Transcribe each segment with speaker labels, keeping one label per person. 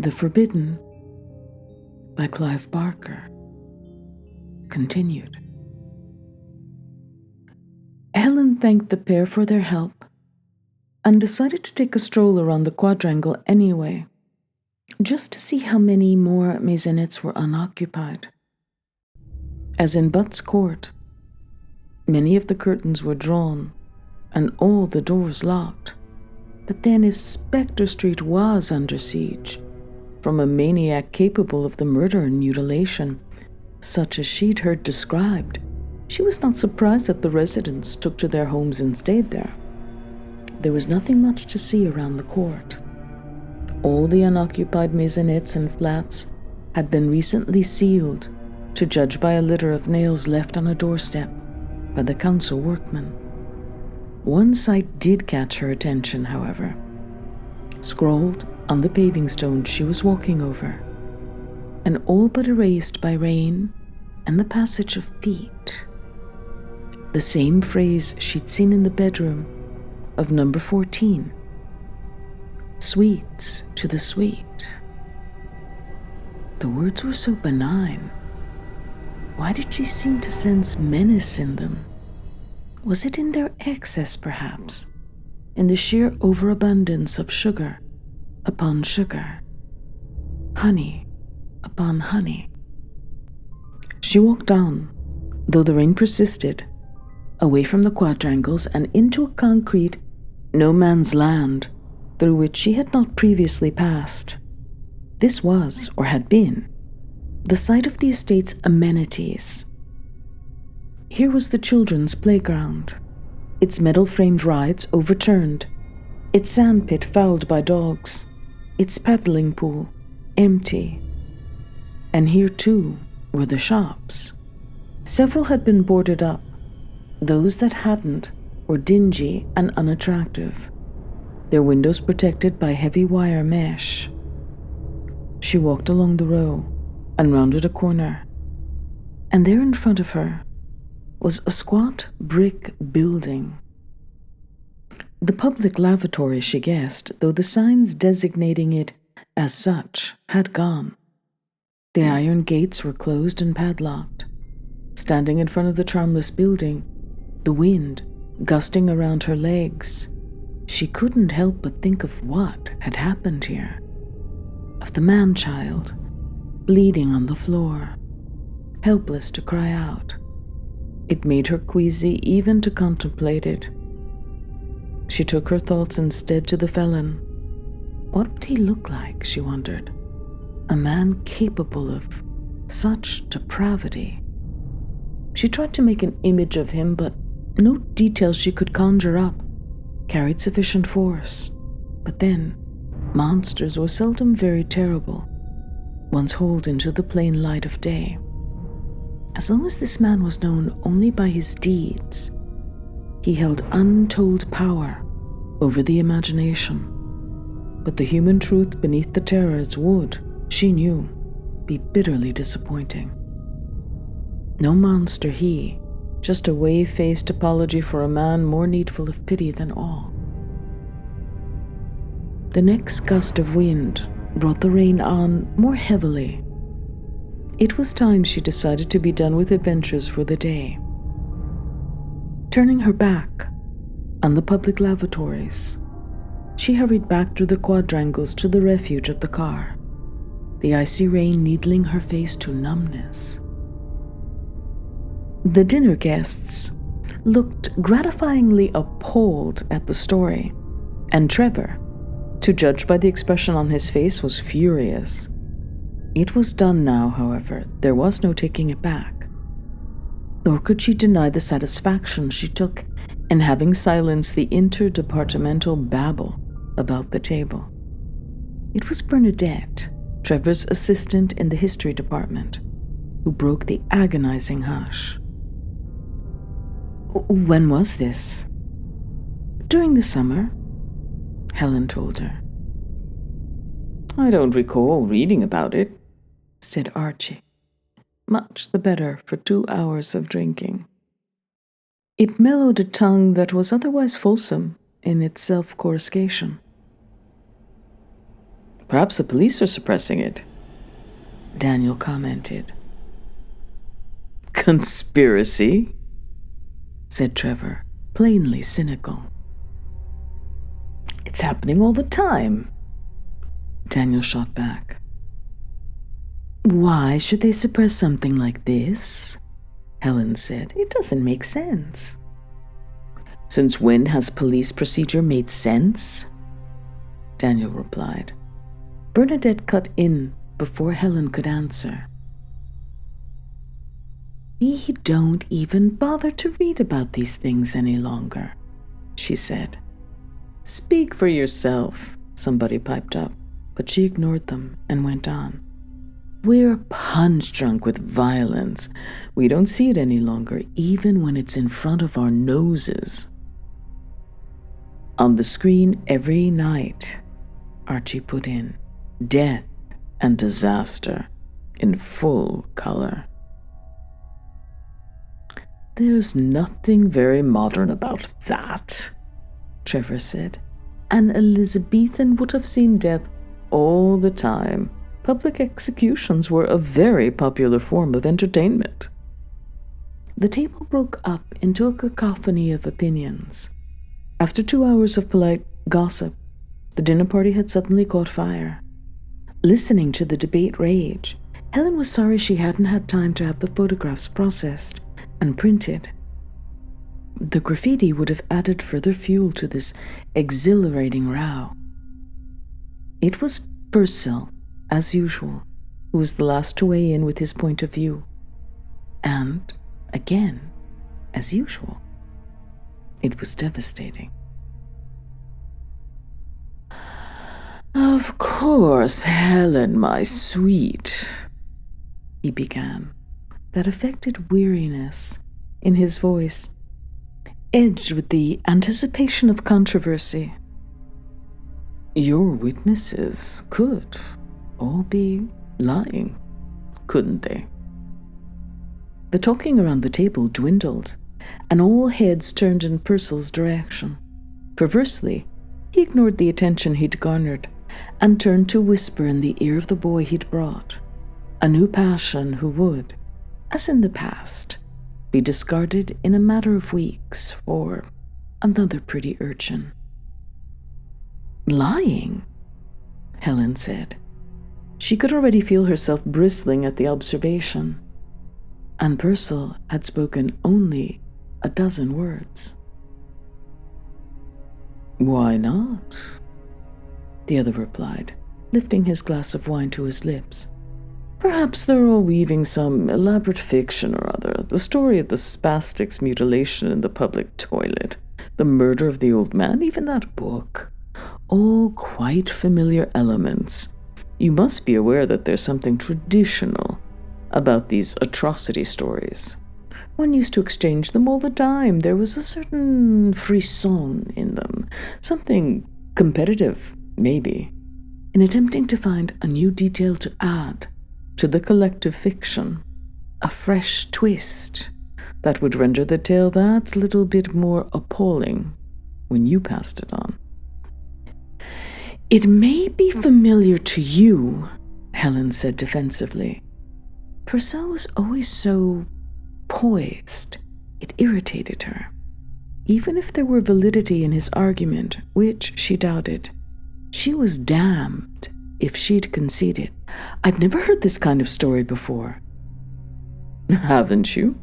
Speaker 1: The Forbidden by Clive Barker continued. Helen thanked the pair for their help and decided to take a stroll around the quadrangle anyway, just to see how many more maisonettes were unoccupied. As in Butt's court, many of the curtains were drawn and all the doors locked. But then if Spectre Street was under siege from a maniac capable of the murder and mutilation, such as she'd heard described, she was not surprised that the residents took to their homes and stayed there. There was nothing much to see around the court. All the unoccupied maisonettes and flats had been recently sealed, to judge by a litter of nails left on a doorstep by the council workmen. One sight did catch her attention, however. Scrawled on the paving stones she was walking over, and all but erased by rain and the passage of feet, the same phrase she'd seen in the bedroom of number 14. Sweets to the sweet. The words were so benign. Why did she seem to sense menace in them? Was it in their excess, perhaps? In the sheer overabundance of sugar upon sugar, honey upon honey? She walked on, though the rain persisted, away from the quadrangles and into a concrete no man's land through which she had not previously passed. This was, or had been, the site of the estate's amenities. Here was the children's playground, its metal-framed rides overturned, its sandpit fouled by dogs, its paddling pool empty. And here, too, were the shops. Several had been boarded up. Those that hadn't were dingy and unattractive, their windows protected by heavy wire mesh. She walked along the row and rounded a corner, and there in front of her was a squat brick building. The public lavatory, she guessed, though the signs designating it as such had gone. The iron gates were closed and padlocked. Standing in front of the charmless building, the wind gusting around her legs, she couldn't help but think of what had happened here. Of the man-child, bleeding on the floor, helpless to cry out. It made her queasy even to contemplate it. She took her thoughts instead to the felon. What would he look like, she wondered? A man capable of such depravity. She tried to make an image of him, but no details she could conjure up carried sufficient force. But then, monsters were seldom very terrible, once hauled into the plain light of day. As long as this man was known only by his deeds, he held untold power over the imagination. But the human truth beneath the terrors would, she knew, be bitterly disappointing. No monster he, just a wave-faced apology for a man more needful of pity than all. The next gust of wind brought the rain on more heavily. It was time, she decided, to be done with adventures for the day. Turning her back on the public lavatories, she hurried back through the quadrangles to the refuge of the car, the icy rain needling her face to numbness. The dinner guests looked gratifyingly appalled at the story, and Trevor, to judge by the expression on his face, was furious. It was done now, however. There was no taking it back. Nor could she deny the satisfaction she took in having silenced the interdepartmental babble about the table. It was Bernadette, Trevor's assistant in the history department, who broke the agonizing hush. When was this? During the summer, Helen told her. I don't recall reading about it, said Archie. Much the better for 2 hours of drinking. It mellowed a tongue that was otherwise fulsome in its self-coruscation. Perhaps the police are suppressing it, Daniel commented. Conspiracy, said Trevor, plainly cynical. It's happening all the time, Daniel shot back. Why should they suppress something like this? Helen said. It doesn't make sense. Since when has police procedure made sense? Daniel replied. Bernadette cut in before Helen could answer. We don't even bother to read about these things any longer, she said. Speak for yourself, somebody piped up, but she ignored them and went on. We're punch-drunk with violence. We don't see it any longer, even when it's in front of our noses. On the screen every night, Archie put in, death and disaster in full color. There's nothing very modern about that, Trevor said. An Elizabethan would have seen death all the time. Public executions were a very popular form of entertainment. The table broke up into a cacophony of opinions. After 2 hours of polite gossip, the dinner party had suddenly caught fire. Listening to the debate rage, Helen was sorry she hadn't had time to have the photographs processed and printed. The graffiti would have added further fuel to this exhilarating row. It was Purcell, as usual, who was the last to weigh in with his point of view. And, again, as usual, it was devastating. Of course, Helen, my sweet, he began, that affected weariness in his voice, edged with the anticipation of controversy. Your witnesses could all be lying, couldn't they? The talking around the table dwindled, and all heads turned in Purcell's direction. Perversely, he ignored the attention he'd garnered and turned to whisper in the ear of the boy he'd brought, a new passion who would, as in the past, be discarded in a matter of weeks for another pretty urchin. Lying, Helen said. She could already feel herself bristling at the observation, and Purcell had spoken only a dozen words. Why not? The other replied, lifting his glass of wine to his lips. Perhaps they're all weaving some elaborate fiction or other, the story of the spastic's mutilation in the public toilet, the murder of the old man, even that book. All quite familiar elements. You must be aware that there's something traditional about these atrocity stories. One used to exchange them all the time. There was a certain frisson in them, something competitive, maybe, in attempting to find a new detail to add to the collective fiction, a fresh twist that would render the tale that little bit more appalling when you passed it on. It may be familiar to you, Helen said defensively. Purcell was always so poised. It irritated her. Even if there were validity in his argument, which she doubted, she was damned if she'd conceded. I've never heard this kind of story before. Haven't you?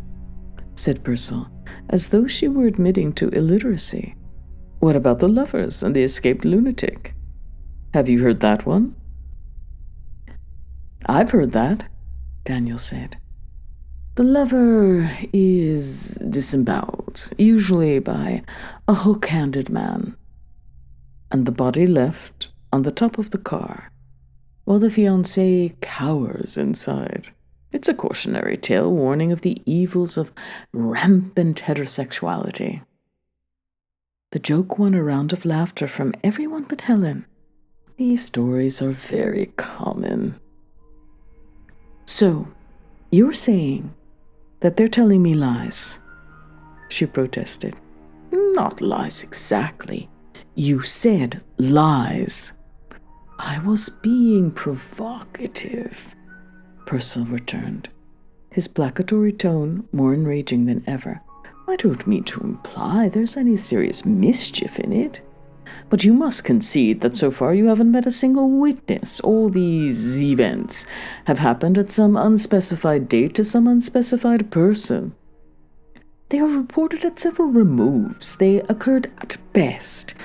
Speaker 1: Said Purcell, as though she were admitting to illiteracy. What about the lovers and the escaped lunatic? Have you heard that one? I've heard that, Daniel said. The lover is disemboweled, usually by a hook-handed man, and the body left on the top of the car, while the fiancé cowers inside. It's a cautionary tale warning of the evils of rampant heterosexuality. The joke won a round of laughter from everyone but Helen. These stories are very common. So, you're saying that they're telling me lies? She protested. Not lies exactly. You said lies. I was being provocative, Purcell returned, his placatory tone more enraging than ever. I don't mean to imply there's any serious mischief in it, but you must concede that so far you haven't met a single witness. All these events have happened at some unspecified date to some unspecified person. They are reported at several removes. They occurred at best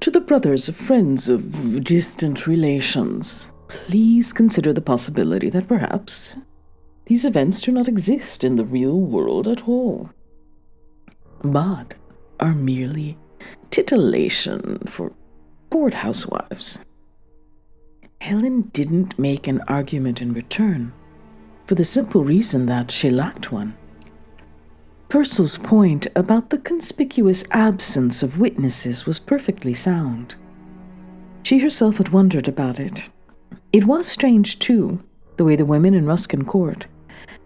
Speaker 1: to the brothers of friends of distant relations. Please consider the possibility that perhaps these events do not exist in the real world at all, but are merely titillation for bored housewives. Helen didn't make an argument in return, for the simple reason that she lacked one. Purcell's point about the conspicuous absence of witnesses was perfectly sound. She herself had wondered about it. It was strange, too, the way the women in Ruskin Court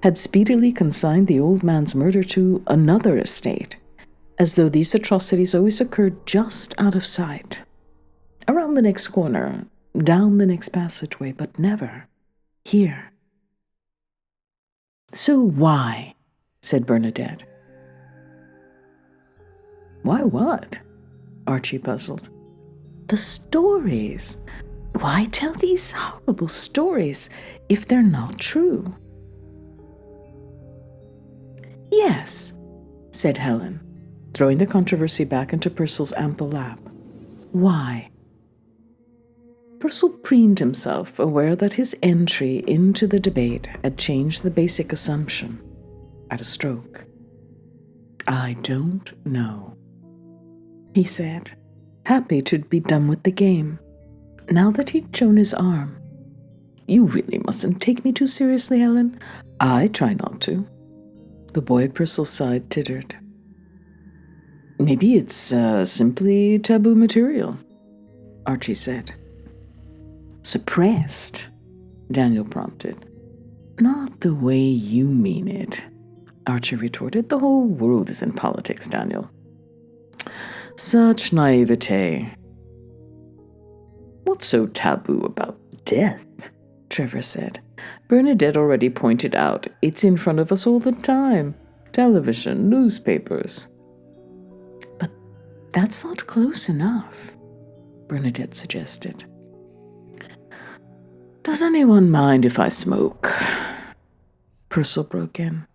Speaker 1: had speedily consigned the old man's murder to another estate, as though these atrocities always occurred just out of sight, around the next corner, down the next passageway, but never here. So why? Said Bernadette. Why what? Archie puzzled. The stories. Why tell these horrible stories if they're not true? Yes, said Helen, throwing the controversy back into Purcell's ample lap. Why? Purcell preened himself, aware that his entry into the debate had changed the basic assumption at a stroke. I don't know, he said, happy to be done with the game, now that he'd shown his arm. You really mustn't take me too seriously, Helen. I try not to. The boy at Purcell's side tittered. Maybe it's simply taboo material, Archie said. Suppressed, Daniel prompted. Not the way you mean it, Archie retorted. The whole world is in politics, Daniel. Such naivete. What's so taboo about death? Trevor said. Bernadette already pointed out it's in front of us all the time. Television, newspapers. But that's not close enough, Bernadette suggested. Does anyone mind if I smoke? Purcell broke in.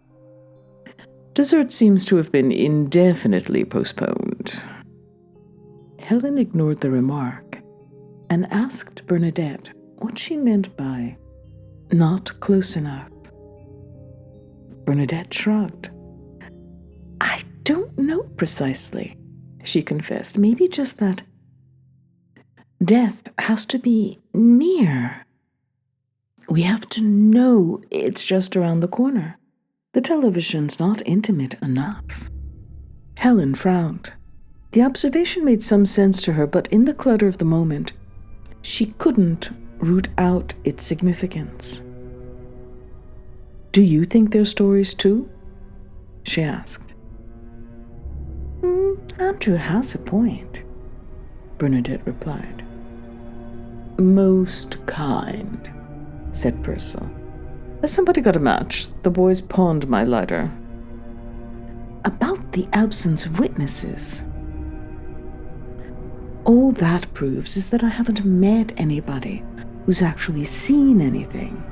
Speaker 1: Dessert seems to have been indefinitely postponed. Helen ignored the remark and asked Bernadette what she meant by not close enough. Bernadette shrugged. I don't know precisely, she confessed. Maybe just that death has to be near. We have to know it's just around the corner. The television's not intimate enough. Helen frowned. The observation made some sense to her, but in the clutter of the moment, she couldn't root out its significance. Do you think they're stories too? She asked. Andrew has a point, Bernadette replied. Most kind, said Purcell. Has somebody got a match? The boys pawned my lighter. About the absence of witnesses. All that proves is that I haven't met anybody who's actually seen anything,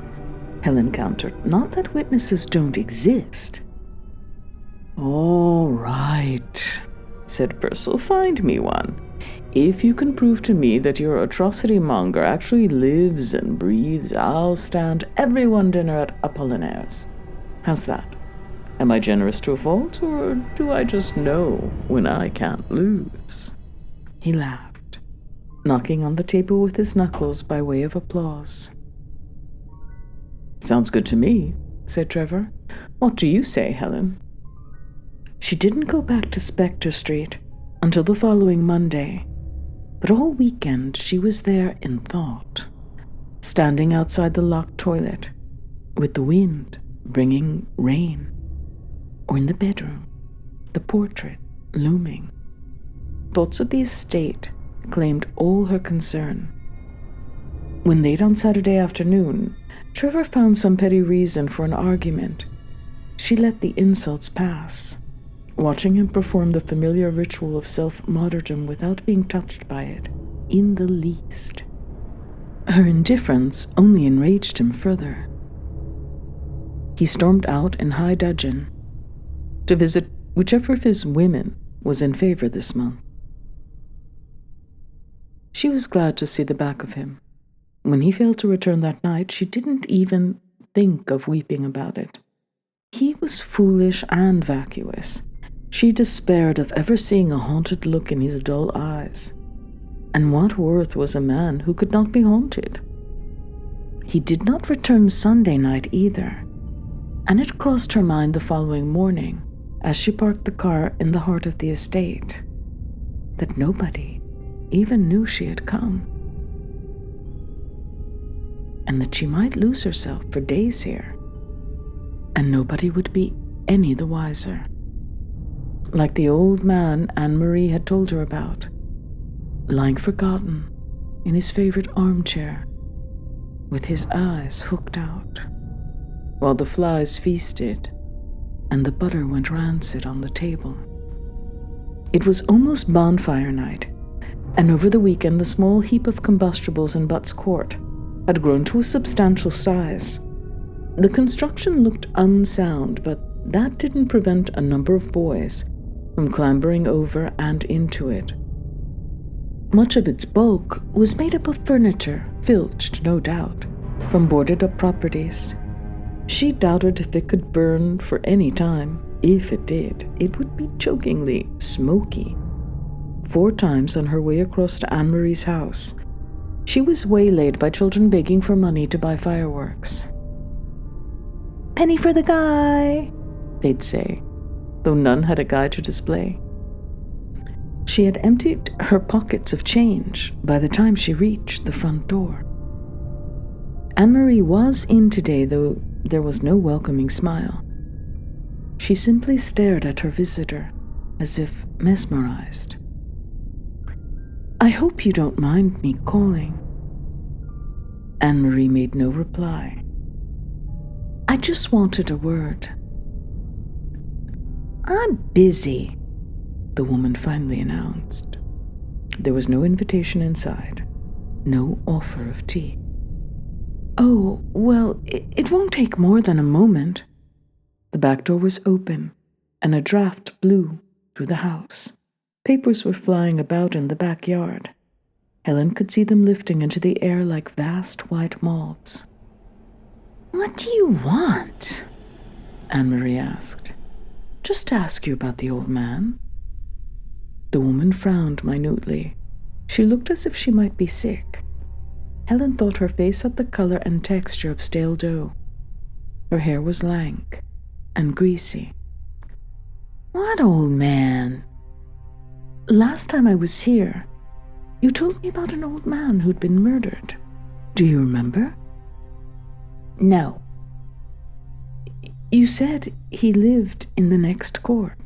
Speaker 1: Helen countered. Not that witnesses don't exist. All right, said Purcell. Find me one. If you can prove to me that your atrocity monger actually lives and breathes, I'll stand everyone dinner at Apollinaire's. How's that? Am I generous to a fault, or do I just know when I can't lose? He laughed, knocking on the table with his knuckles by way of applause. Sounds good to me, said Trevor. What do you say, Helen? She didn't go back to Spectre Street until the following Monday, but all weekend she was there in thought, standing outside the locked toilet, with the wind bringing rain, or in the bedroom, the portrait looming. Thoughts of the estate claimed all her concern. When late on Saturday afternoon, Trevor found some petty reason for an argument, she let the insults pass, watching him perform the familiar ritual of self-martyrdom without being touched by it in the least. Her indifference only enraged him further. He stormed out in high dudgeon to visit whichever of his women was in favor this month. She was glad to see the back of him. When he failed to return that night, she didn't even think of weeping about it. He was foolish and vacuous. She despaired of ever seeing a haunted look in his dull eyes. And what worth was a man who could not be haunted? He did not return Sunday night either, and it crossed her mind the following morning, as she parked the car in the heart of the estate, that nobody even knew she had come, and that she might lose herself for days here, and nobody would be any the wiser. Like the old man Anne-Marie had told her about, lying forgotten in his favorite armchair, with his eyes hooked out, while the flies feasted and the butter went rancid on the table. It was almost bonfire night, and over the weekend the small heap of combustibles in Butt's court had grown to a substantial size. The construction looked unsound, but that didn't prevent a number of boys from clambering over and into it. Much of its bulk was made up of furniture, filched, no doubt, from boarded-up properties. She doubted if it could burn for any time. If it did, it would be chokingly smoky. 4 times on her way across to Anne-Marie's house, she was waylaid by children begging for money to buy fireworks. "Penny for the guy," they'd say, though none had a guy to display. She had emptied her pockets of change by the time she reached the front door. Anne-Marie was in today, though there was no welcoming smile. She simply stared at her visitor, as if mesmerized. "I hope you don't mind me calling." Anne-Marie made no reply. "I just wanted a word." "I'm busy," the woman finally announced. There was no invitation inside, no offer of tea. "Oh, well, it won't take more than a moment." The back door was open, and a draft blew through the house. Papers were flying about in the backyard. Helen could see them lifting into the air like vast white moths. "What do you want?" Anne-Marie asked. "Just to ask you about the old man." The woman frowned minutely. She looked as if she might be sick. Helen thought her face had the color and texture of stale dough. Her hair was lank and greasy. "What old man?" "Last time I was here, you told me about an old man who'd been murdered. Do you remember?" "No." "You said he lived in the next court."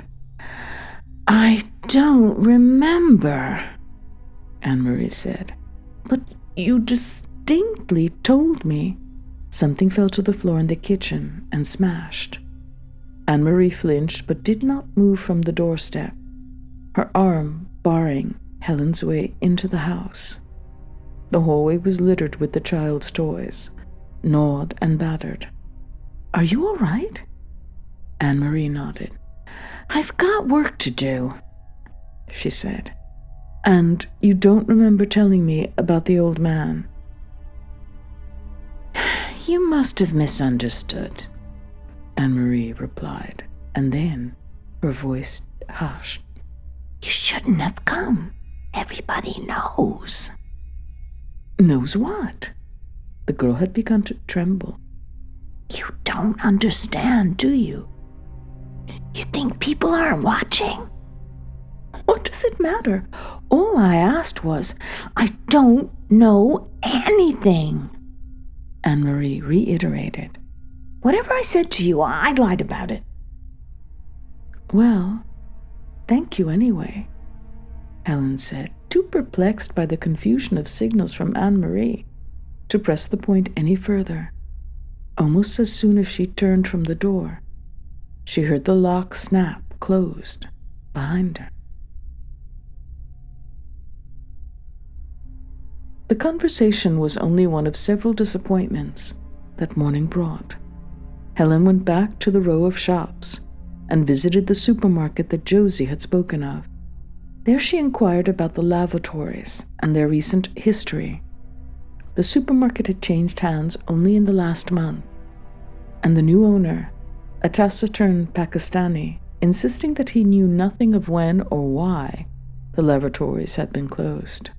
Speaker 1: "I don't remember," Anne-Marie said. "But you distinctly told me." Something fell to the floor in the kitchen and smashed. Anne-Marie flinched but did not move from the doorstep, her arm barring Helen's way into the house. The hallway was littered with the child's toys, gnawed and battered. "Are you all right?" Anne-Marie nodded. "I've got work to do," she said. "And you don't remember telling me about the old man?" "You must have misunderstood," Anne-Marie replied, and then her voice hushed. "You shouldn't have come. Everybody knows." "Knows what?" The girl had begun to tremble. "You don't understand, do you? You think people aren't watching?" "What does it matter? All I asked was, I don't know anything," Anne-Marie reiterated. "Whatever I said to you, I lied about it." "Well, thank you anyway," Helen said, too perplexed by the confusion of signals from Anne-Marie to press the point any further. Almost as soon as she turned from the door, she heard the lock snap closed behind her. The conversation was only one of several disappointments that morning brought. Helen went back to the row of shops and visited the supermarket that Josie had spoken of. There she inquired about the lavatories and their recent history. The supermarket had changed hands only in the last month, and the new owner, a taciturn Pakistani, insisting that he knew nothing of when or why the lavatories had been closed.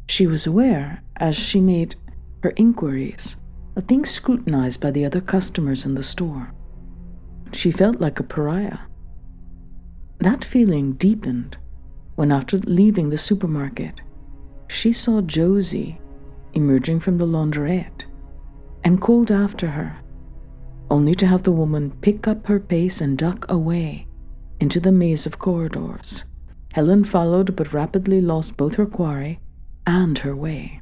Speaker 1: She was aware, as she made her inquiries, of being scrutinized by the other customers in the store. She felt like a pariah. That feeling deepened when, after leaving the supermarket, she saw Josie emerging from the laundrette and called after her, only to have the woman pick up her pace and duck away into the maze of corridors. Helen followed but rapidly lost both her quarry and her way.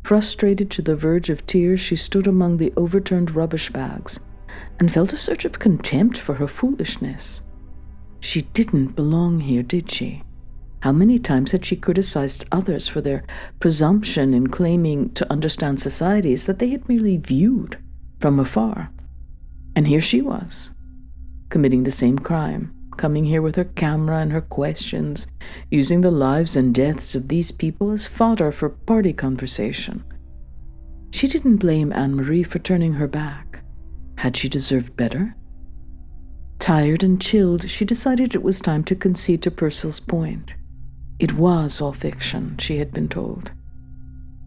Speaker 1: Frustrated to the verge of tears, she stood among the overturned rubbish bags and felt a surge of contempt for her foolishness. She didn't belong here, did she? How many times had she criticized others for their presumption in claiming to understand societies that they had merely viewed from afar? And here she was, committing the same crime, coming here with her camera and her questions, using the lives and deaths of these people as fodder for party conversation. She didn't blame Anne-Marie for turning her back. Had she deserved better? Tired and chilled, she decided it was time to concede to Purcell's point. It was all fiction, she had been told.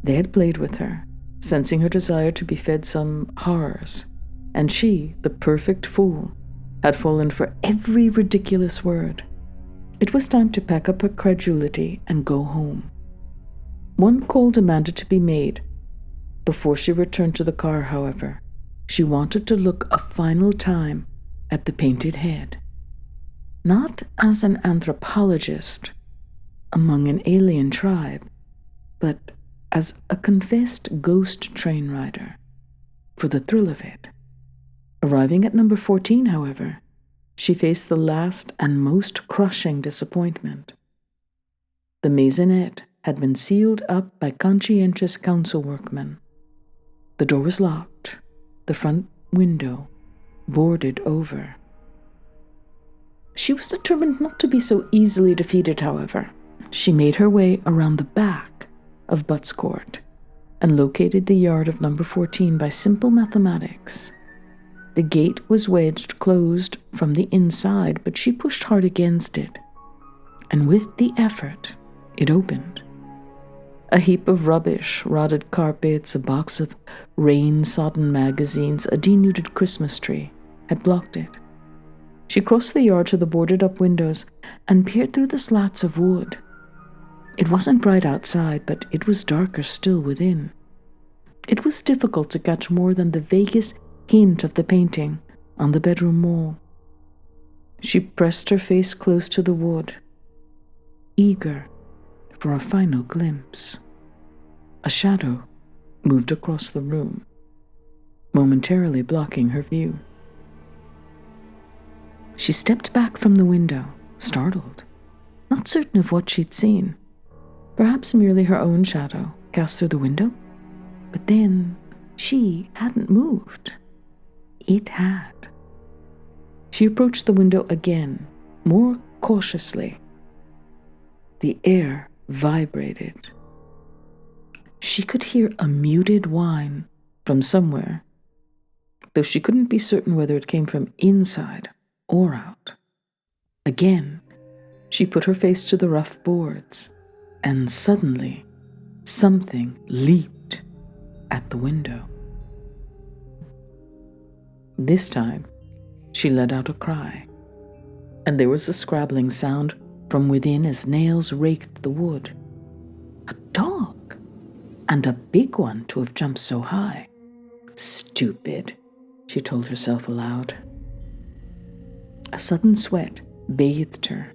Speaker 1: They had played with her, sensing her desire to be fed some horrors, and she, the perfect fool, had fallen for every ridiculous word. It was time to pack up her credulity and go home. One call demanded to be made. Before she returned to the car, however, she wanted to look a final time at the painted head. Not as an anthropologist among an alien tribe, but as a confessed ghost train rider, for the thrill of it. Arriving at number 14, however, she faced the last and most crushing disappointment. The maisonette had been sealed up by conscientious council workmen. The door was locked, the front window boarded over. She was determined not to be so easily defeated, however. She made her way around the back of Butts Court and located the yard of number 14 by simple mathematics. The gate was wedged closed from the inside, but she pushed hard against it, and with the effort, it opened. A heap of rubbish, rotted carpets, a box of rain-sodden magazines, a denuded Christmas tree had blocked it. She crossed the yard to the boarded-up windows and peered through the slats of wood. It wasn't bright outside, but it was darker still within. It was difficult to catch more than the vaguest hint of the painting on the bedroom wall. She pressed her face close to the wood, eager for a final glimpse. A shadow moved across the room, momentarily blocking her view. She stepped back from the window, startled, not certain of what she'd seen. Perhaps merely her own shadow cast through the window? But then she hadn't moved. It had. She approached the window again, more cautiously. The air vibrated. She could hear a muted whine from somewhere, though she couldn't be certain whether it came from inside or out. Again, she put her face to the rough boards, and suddenly, something leaped at the window. This time, she let out a cry, and there was a scrabbling sound from within as nails raked the wood. A dog, and a big one to have jumped so high. Stupid, she told herself aloud. A sudden sweat bathed her.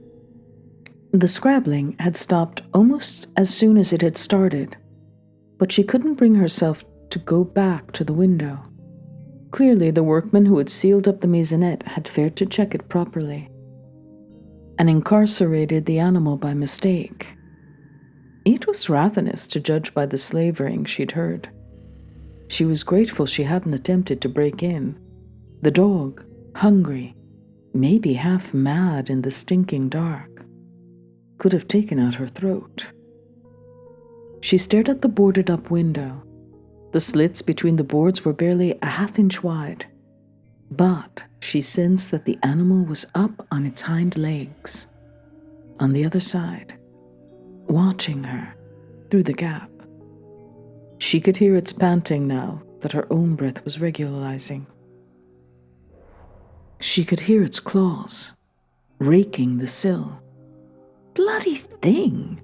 Speaker 1: The scrabbling had stopped almost as soon as it had started. but she couldn't bring herself to go back to the window. Clearly, the workman who had sealed up the maisonette had failed to check it properly and incarcerated the animal by mistake. It was ravenous, to judge by the slavering she'd heard. She was grateful she hadn't attempted to break in. The dog, hungry, maybe half mad in the stinking dark, could have taken out her throat. She stared at the boarded-up window. The slits between the boards were barely a half-inch wide, but she sensed that the animal was up on its hind legs, on the other side, watching her through the gap. She could hear its panting now that her own breath was regularizing. She could hear its claws raking the sill. "Bloody thing,"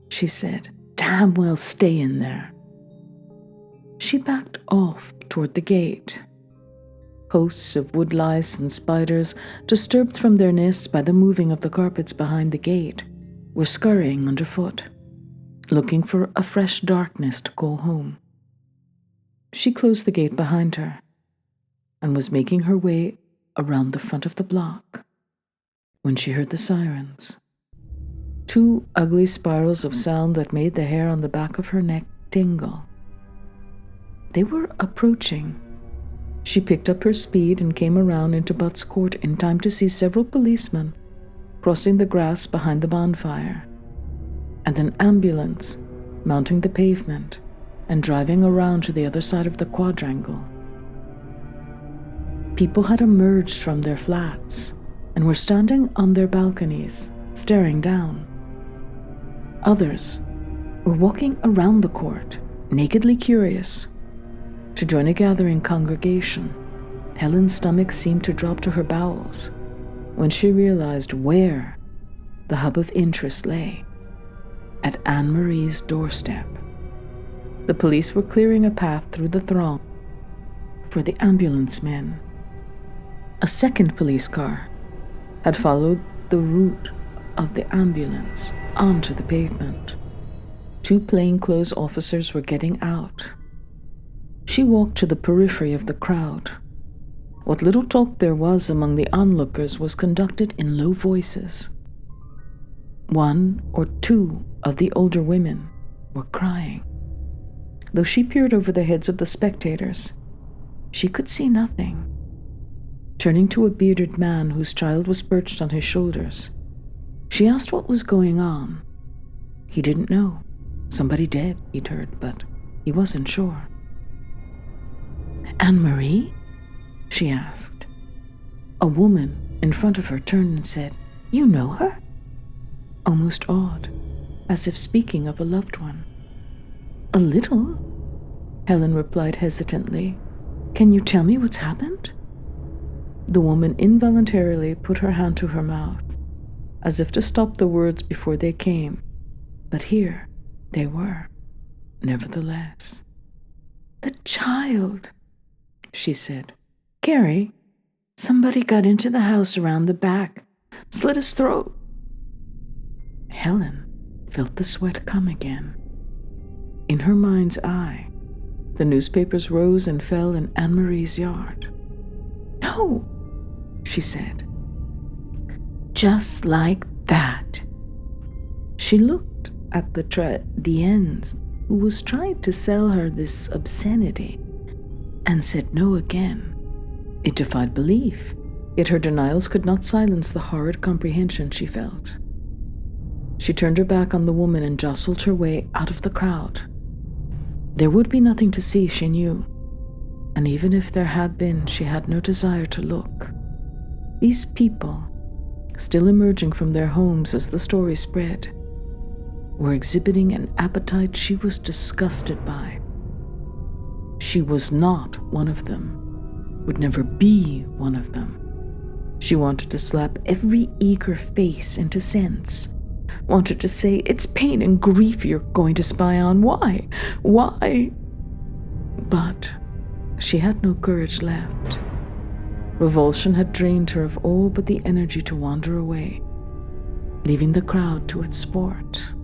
Speaker 1: she said. "Damn well stay in there." She backed off toward the gate. Hosts of woodlice and spiders, disturbed from their nests by the moving of the carpets behind the gate, were scurrying underfoot, looking for a fresh darkness to call home. She closed the gate behind her and was making her way around the front of the block when she heard the sirens. Two ugly spirals of sound that made the hair on the back of her neck tingle. They were approaching. She picked up her speed and came around into Butt's Court in time to see several policemen crossing the grass behind the bonfire, and an ambulance mounting the pavement and driving around to the other side of the quadrangle. People had emerged from their flats and were standing on their balconies, staring down. Others were walking around the court, nakedly curious. To join a gathering congregation, Helen's stomach seemed to drop to her bowels when she realized where the hub of interest lay: at Anne-Marie's doorstep. The police were clearing a path through the throng for the ambulance men. A second police car had followed the route of the ambulance onto the pavement. Two plainclothes officers were getting out. She walked to the periphery of the crowd. What little talk there was among the onlookers was conducted in low voices. One or two of the older women were crying. Though she peered over the heads of the spectators, she could see nothing. Turning to a bearded man whose child was perched on his shoulders, she asked what was going on. He didn't know. Somebody dead, he'd heard, but he wasn't sure. "Anne-Marie?" she asked. A woman in front of her turned and said, "You know her?" Almost awed, as if speaking of a loved one. "A little," Helen replied hesitantly. "Can you tell me what's happened?" The woman involuntarily put her hand to her mouth, as if to stop the words before they came, but here they were, nevertheless. "The child," she said. "Carrie, somebody got into the house around the back, slit his throat." Helen felt the sweat come again. In her mind's eye, the newspapers rose and fell in Anne-Marie's yard. "No," she said. "Just like that." She looked at the Tradiens, who was trying to sell her this obscenity, and said no again. It defied belief, yet her denials could not silence the horrid comprehension she felt. She turned her back on the woman and jostled her way out of the crowd. There would be nothing to see, she knew, and even if there had been, she had no desire to look. These people, still emerging from their homes as the story spread, were exhibiting an appetite she was disgusted by. She was not one of them, would never be one of them. She wanted to slap every eager face into sense, wanted to say, "It's pain and grief you're going to spy on. Why? Why?" But she had no courage left. Revulsion had drained her of all but the energy to wander away, leaving the crowd to its sport.